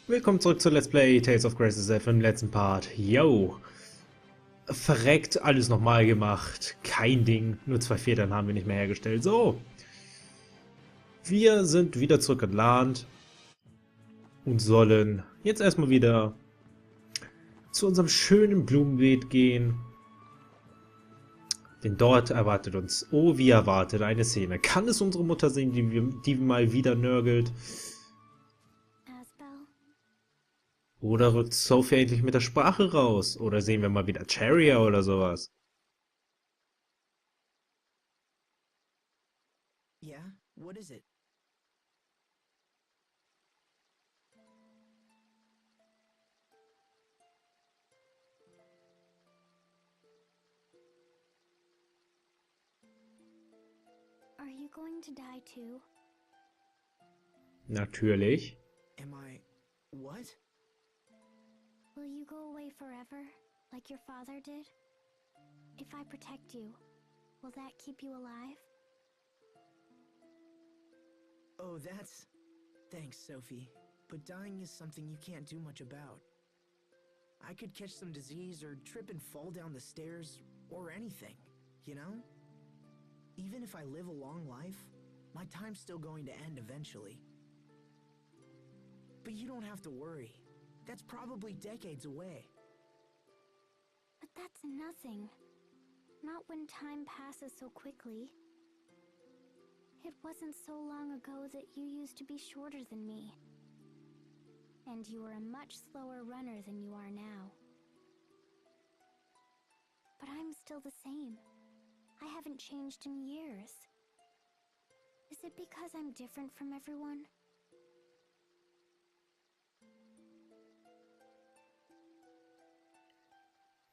Willkommen zurück zu Let's Play Tales of Graces F im letzten Part. Yo! Verreckt, alles nochmal gemacht. Kein Ding. Nur 2 Federn haben wir nicht mehr hergestellt. So! Wir sind wieder zurück in Land und sollen jetzt erstmal wieder zu unserem schönen Blumenbeet gehen. Denn dort erwartet uns, oh wie erwartet, eine Szene. Kann es unsere Mutter sehen, die mal wieder nörgelt? Oder rückt Sophie endlich mit der Sprache raus? Oder sehen wir mal wieder Cheria oder sowas? Yeah, what is it? Are you going to die too? Natürlich. Am I... what? Will you go away forever, like your father did? If I protect you, will that keep you alive? Oh, that's... Thanks, Sophie. But dying is something you can't do much about. I could catch some disease or trip and fall down the stairs, or anything, you know? Even if I live a long life, my time's still going to end eventually. But you don't have to worry. That's probably decades away. But that's nothing. Not when time passes so quickly. It wasn't so long ago that you used to be shorter than me. And you were a much slower runner than you are now. But I'm still the same. I haven't changed in years. Is it because I'm different from everyone?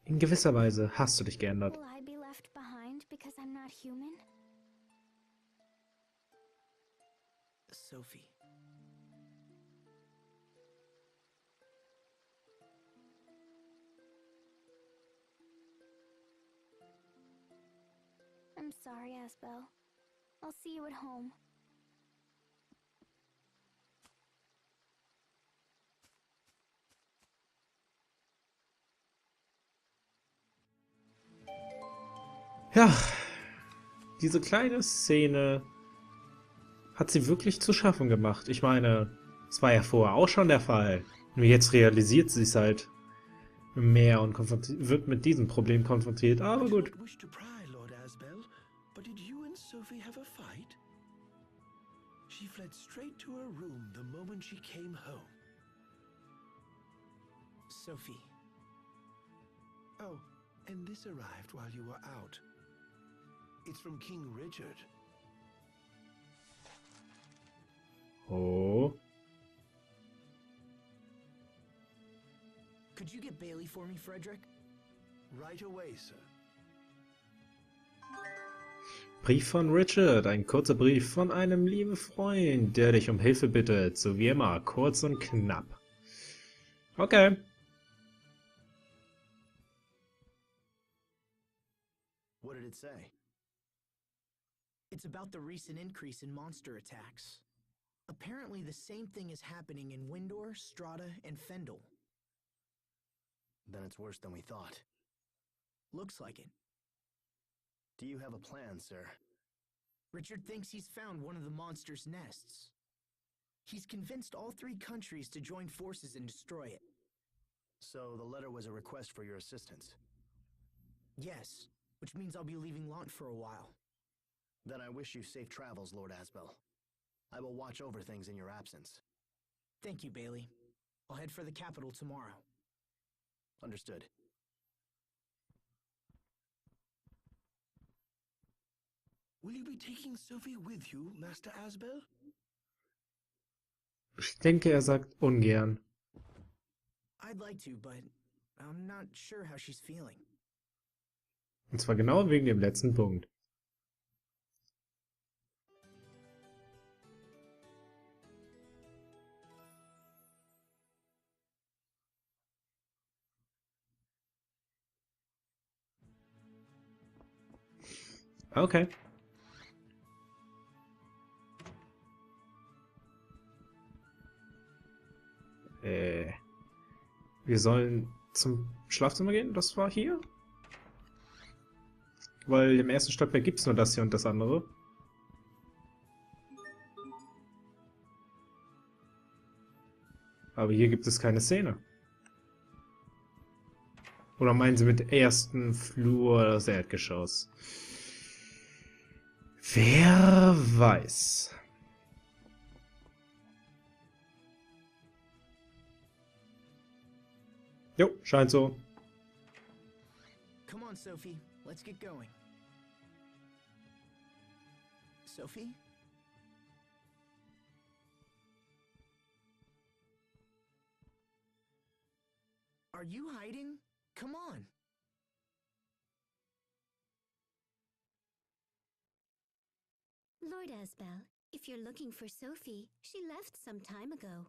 In gewisser Weise hast du dich geändert. Will I be left behind because I'm not human? Sophie. I'm sorry, Asbel. I'll see you at home. Ja, diese kleine Szene hat sie wirklich zu schaffen gemacht. Ich meine, es war ja vorher auch schon der Fall. Nur jetzt realisiert sie es halt mehr und wird mit diesem Problem konfrontiert. Aber gut. I wish to pry, Lord Asbel, but did you and Sophie have a fight? She fled straight to her room the moment she came home. Sophie. Oh, and this arrived while you were out. It's from King Richard. Oh. Could you get Bailey for me, Frederick? Right away, sir. Brief von Richard, ein kurzer Brief von einem lieben Freund, der dich um Hilfe bittet, so wie immer, kurz und knapp. Okay. What did it say? It's about the recent increase in monster attacks. Apparently the same thing is happening in Windor, Strata, and Fendel. Then it's worse than we thought. Looks like it. Do you have a plan, sir? Richard thinks he's found one of the monster's nests. He's convinced all 3 countries to join forces and destroy it. So the letter was a request for your assistance. Yes, which means I'll be leaving Lant for a while. Then I wish you safe travels, Lord Asbel. I will watch over things in your absence. Thank you, Bailey. I'll head for the capital tomorrow. Understood. Will you be taking Sophie with you, Master Asbel? Ich denke, er sagt ungern. I'd like to, but I'm not sure how she's feeling. Und zwar genau wegen dem letzten Punkt. Okay. Wir sollen zum Schlafzimmer gehen? Das war hier? Weil im ersten Stockwerk gibt es nur das hier und das andere. Aber hier gibt es keine Szene. Oder meinen Sie mit ersten Flur das Erdgeschoss? Wer weiß. Jo, scheint so. Come on, Sophie. Let's get going. Sophie? Are you hiding? Come on. Lord Asbel, if you're looking for Sophie, she left some time ago.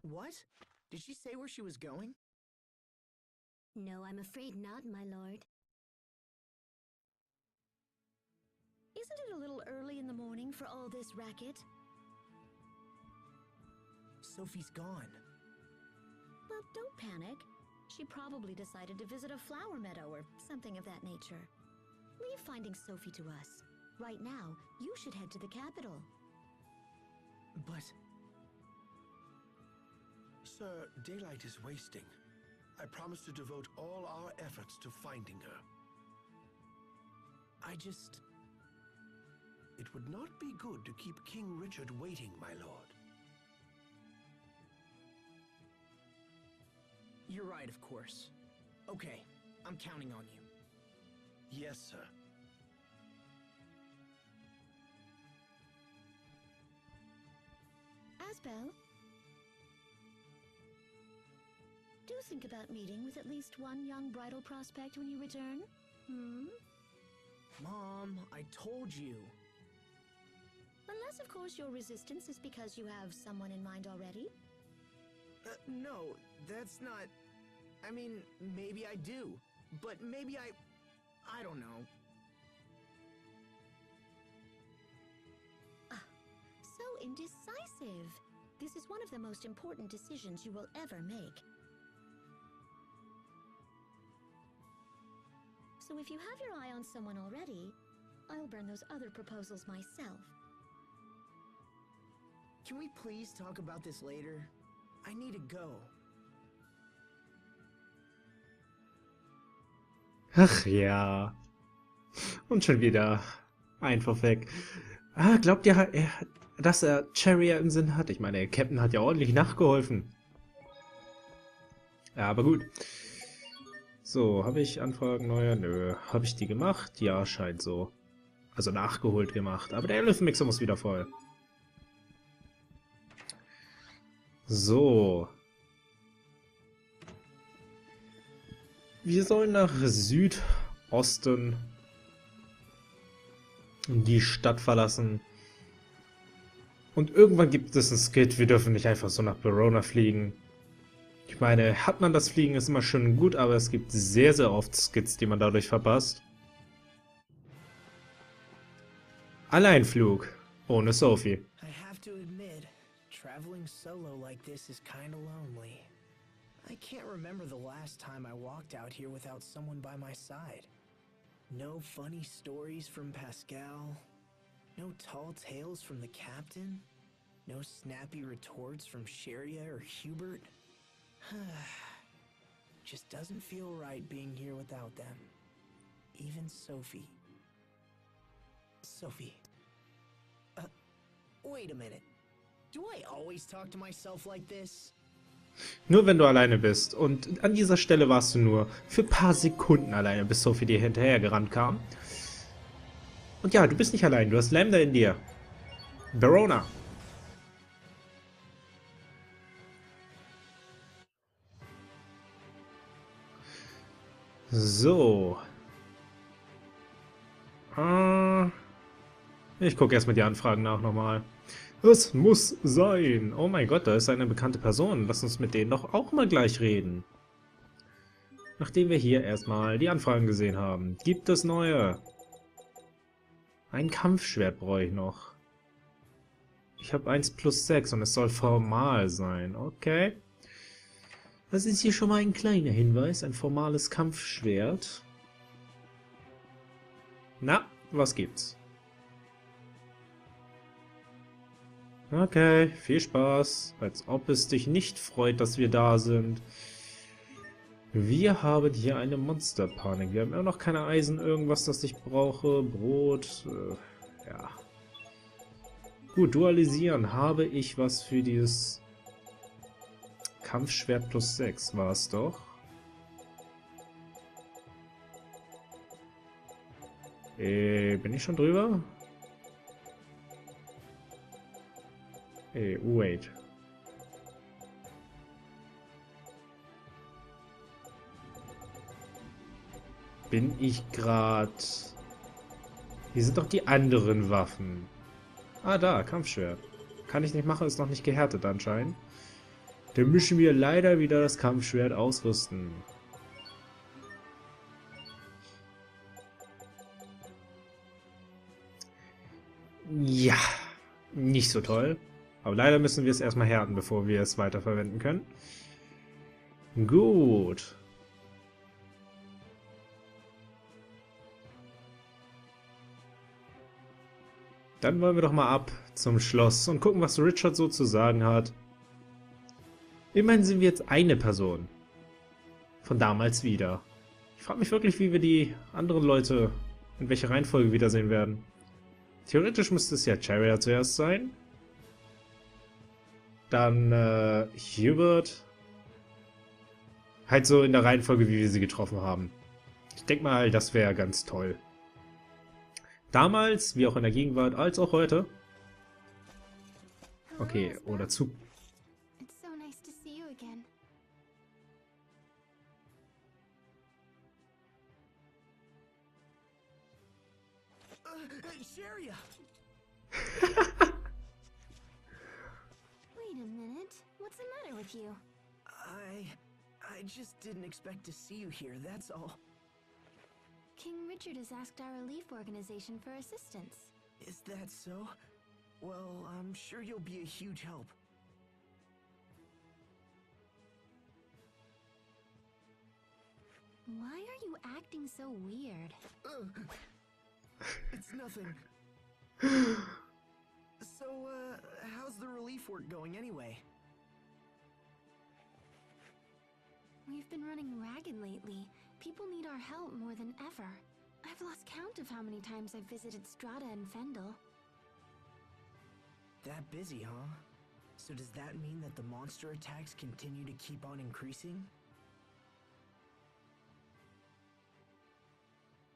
What? Did she say where she was going? No, I'm afraid not, my lord. Isn't it a little early in the morning for all this racket? Sophie's gone. Well, don't panic. She probably decided to visit a flower meadow or something of that nature. Leave finding Sophie to us. Right now, you should head to the capital. But Sir, daylight is wasting. I promise to devote all our efforts to finding her. It would not be good to keep King Richard waiting, my lord. You're right, of course. Okay, I'm counting on you. Yes, sir. Asbel? Do think about meeting with at least one young bridal prospect when you return? Hmm? Mom, I told you. Unless, of course, your resistance is because you have someone in mind already. No, that's not... I mean, maybe I do. But maybe I don't know. So indecisive. This is one of the most important decisions you will ever make. So if you have your eye on someone already, I'll burn those other proposals myself. Can we please talk about this later? I need to go. Ach ja. Und schon wieder einfach weg. Glaubt ihr, dass er Cherry im Sinn hat? Ich meine, der Captain hat ja ordentlich nachgeholfen. Ja, aber gut. So, habe ich Anfragen neuer? Nö. Habe ich die gemacht? Ja, scheint so. Also nachgeholt gemacht. Aber der Elfenmixer muss wieder voll. So. Wir sollen nach Südosten die Stadt verlassen. Und irgendwann gibt es einen Skit. Wir dürfen nicht einfach so nach Verona fliegen. Ich meine, hat man das Fliegen, ist immer schön gut, aber es gibt sehr, sehr oft Skits, die man dadurch verpasst. Alleinflug. Ohne Sophie. I have to admit, traveling solo like this is kinda lonely. I can't remember the last time I walked out here without someone by my side. No funny stories from Pascal. No tall tales from the captain. No snappy retorts from Sheria or Hubert. Just doesn't feel right being here without them. Even Sophie. Sophie. Wait a minute. Do I always talk to myself like this? Nur wenn du alleine bist. Und an dieser Stelle warst du nur für ein paar Sekunden alleine, bis Sophie dir hinterhergerannt kam. Und ja, du bist nicht allein. Du hast Lambda in dir. Verona. So. Ich gucke erstmal die Anfragen nach nochmal. Es muss sein. Oh mein Gott, da ist eine bekannte Person. Lass uns mit denen doch auch mal gleich reden. Nachdem wir hier erstmal die Anfragen gesehen haben. Gibt es neue? Ein Kampfschwert brauche ich noch. Ich habe 1+6 und es soll formal sein. Okay. Das ist hier schon mal ein kleiner Hinweis. Ein formales Kampfschwert. Na, was gibt's? Okay, viel Spaß. Als ob es dich nicht freut, dass wir da sind. Wir haben hier eine Monsterpanik. Wir haben immer noch keine Eisen, irgendwas, das ich brauche. Brot, ja. Gut, dualisieren. Habe ich was für dieses Kampfschwert +6? War es doch. Bin ich schon drüber? Wait. Bin ich gerade... Hier sind doch die anderen Waffen. Ah, da, Kampfschwert. Kann ich nicht machen, ist noch nicht gehärtet anscheinend. Dann müssen wir leider wieder das Kampfschwert ausrüsten. Ja, nicht so toll. Aber leider müssen wir es erstmal härten, bevor wir es weiterverwenden können. Gut. Dann wollen wir doch mal ab zum Schloss und gucken, was Richard so zu sagen hat. Immerhin sind wir jetzt eine Person. Von damals wieder. Ich frage mich wirklich, wie wir die anderen Leute in welcher Reihenfolge wiedersehen werden. Theoretisch müsste es ja Chariot zuerst sein. Dann Hubert. Halt so in der Reihenfolge, wie wir sie getroffen haben. Ich denke mal, das wäre ganz toll. Damals, wie auch in der Gegenwart, als auch heute. Okay, oder zu... It's so nice to see you again. Sharia! Wait a minute. What's the matter with you? I just didn't expect to see you here, that's all. King Richard has asked our relief organization for assistance. Is that so? Well, I'm sure you'll be a huge help. Why are you acting so weird? It's nothing. So, how's the relief work going anyway? We've been running ragged lately. People need our help more than ever. I've lost count of how many times I've visited Strata and Fendel. That busy, huh? So does that mean that the monster attacks continue to keep on increasing?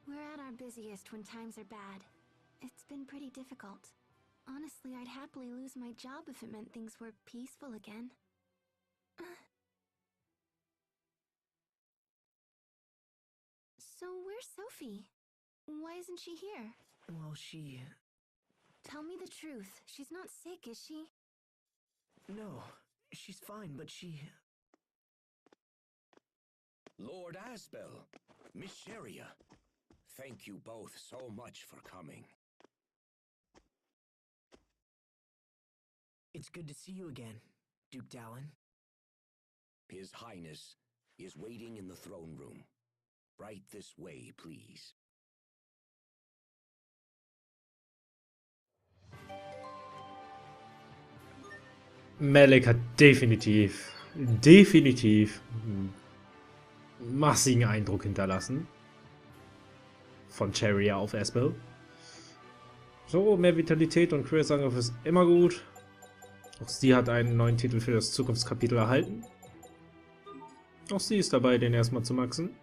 We're at our busiest when times are bad. It's been pretty difficult. Honestly, I'd happily lose my job if it meant things were peaceful again. So where's Sophie? Why isn't she here? Well, she... Tell me the truth. She's not sick, is she? No, she's fine, but she... Lord Asbel, Miss Sharia, thank you both so much for coming. It's good to see you again, Duke Dallin. His Highness is waiting in the throne room. Right this way, please. Malek hat definitiv einen massigen Eindruck hinterlassen. Von Cheria auf Asbel. So, mehr Vitalität und Queersangriff ist immer gut. Auch sie hat einen neuen Titel für das Zukunftskapitel erhalten. Auch sie ist dabei, den erstmal zu maxen.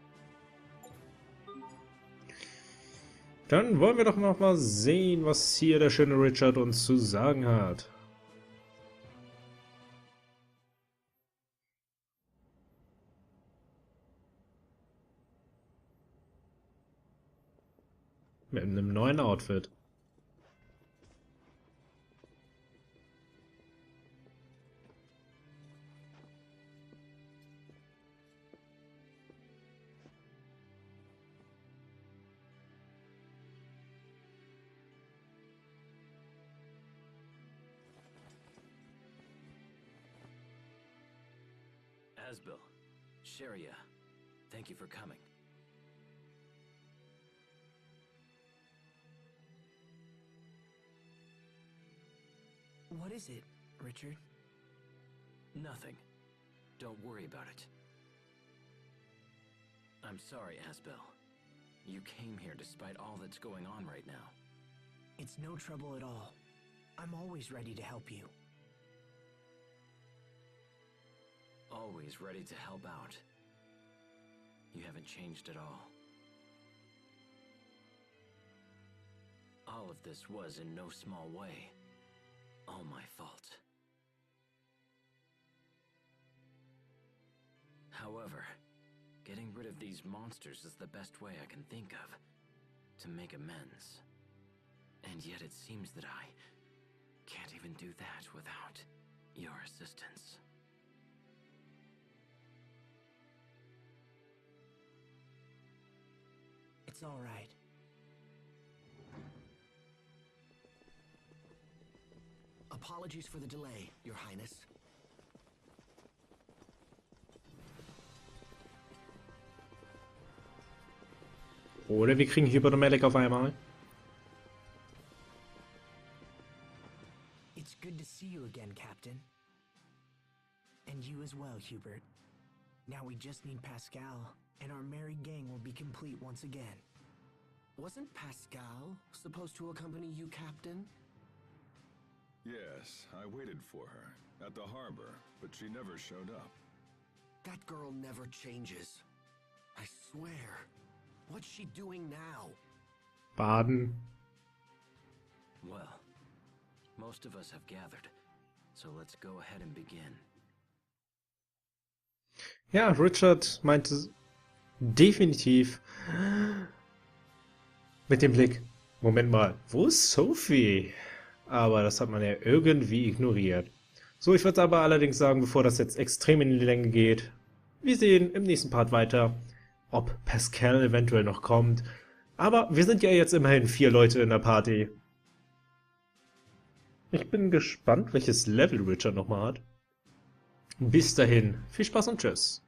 Dann wollen wir doch noch mal sehen, was hier der schöne Richard uns zu sagen hat. Mit einem neuen Outfit. Asbel, Sharia, thank you for coming. What is it, Richard? Nothing. Don't worry about it. I'm sorry, Asbel. You came here despite all that's going on right now. It's no trouble at all. I'm always ready to help you. Always ready to help out. You haven't changed at all. All of this was in no small way all my fault. However, getting rid of these monsters is the best way I can think of to make amends. And yet it seems that I can't even do that without your assistance. It's all right. Apologies for the delay, Your Highness. Oder wir kriegen Hyperdomelic auf einmal. It's good to see you again, Captain. And you as well, Hubert. Now we just need Pascal, and our merry gang will be complete once again. Wasn't Pascal supposed to accompany you, Captain? Yes, I waited for her at the harbor, but she never showed up. That girl never changes. I swear. What's she doing now? Baden. Well, most of us have gathered, so let's go ahead and begin. Ja, Richard meinte definitiv mit dem Blick, Moment mal, wo ist Sophie? Aber das hat man ja irgendwie ignoriert. So, ich würde aber allerdings sagen, bevor das jetzt extrem in die Länge geht, wir sehen im nächsten Part weiter, ob Pascal eventuell noch kommt. Aber wir sind ja jetzt immerhin 4 Leute in der Party. Ich bin gespannt, welches Level Richard nochmal hat. Bis dahin, viel Spaß und tschüss.